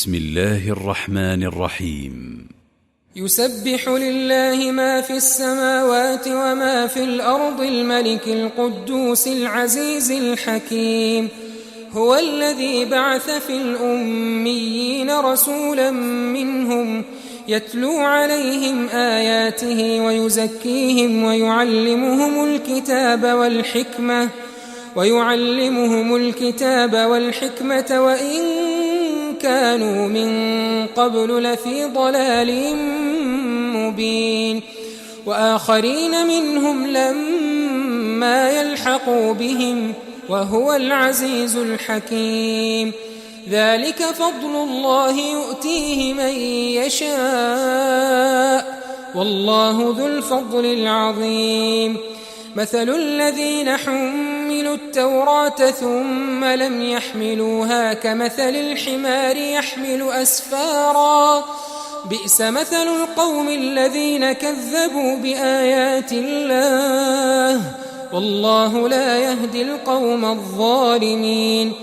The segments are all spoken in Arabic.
بسم الله الرحمن الرحيم. يسبح لله ما في السماوات وما في الأرض الملك القدوس العزيز الحكيم. هو الذي بعث في الأميين رسولا منهم يتلو عليهم آياته ويزكيهم ويعلمهم الكتاب والحكمة وإن كانوا من قبل لفي ضلال مبين. وآخرين منهم لما يلحقوا بهم وهو العزيز الحكيم. ذلك فضل الله يؤتيه من يشاء والله ذو الفضل العظيم. مثل الذين حملوا التوراة ثم لم يحملوها كمثل الحمار يحمل أسفارا بئس مثل القوم الذين كذبوا بآيات الله والله لا يهدي القوم الظالمين.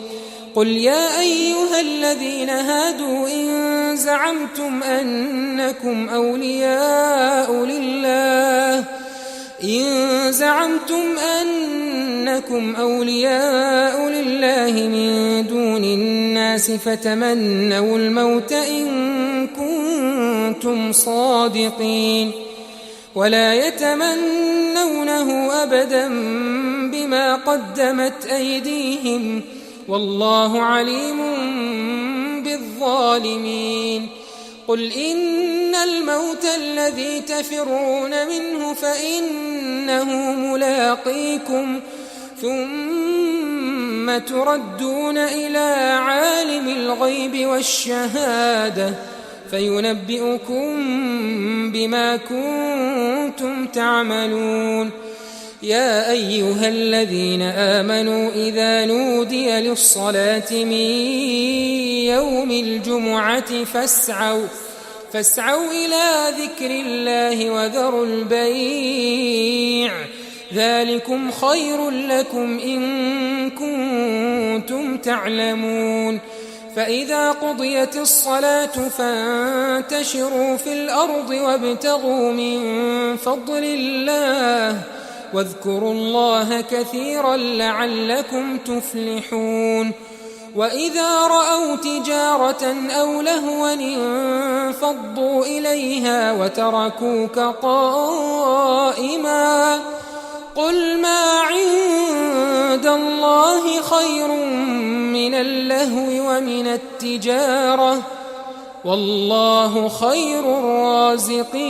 قل يا أيها الذين هادوا إن زعمتم أنكم أولياء لله من دون الناس فتمنوا الموت إن كنتم صادقين ولا يتمنونه أبدا بما قدمت أيديهم والله عليم بالظالمين. قل إن الموت الذي تفرون منه فإنه ملاقيكم ثم تردون إلى عالم الغيب والشهادة فينبئكم بما كنتم تعملون. يا أيها الذين آمنوا إذا نودي للصلاة من يوم الجمعة فاسعوا إلى ذكر الله وذروا البيع ذلكم خير لكم إن كنتم تعلمون. فإذا قضيت الصلاة فانتشروا في الأرض وابتغوا من فضل الله واذكروا الله كثيرا لعلكم تفلحون. وإذا رأوا تجارة أو لهوا انفضوا إليها وتركوك قائما قل ما عند الله خير من اللهو ومن التجارة والله خير الرازقين.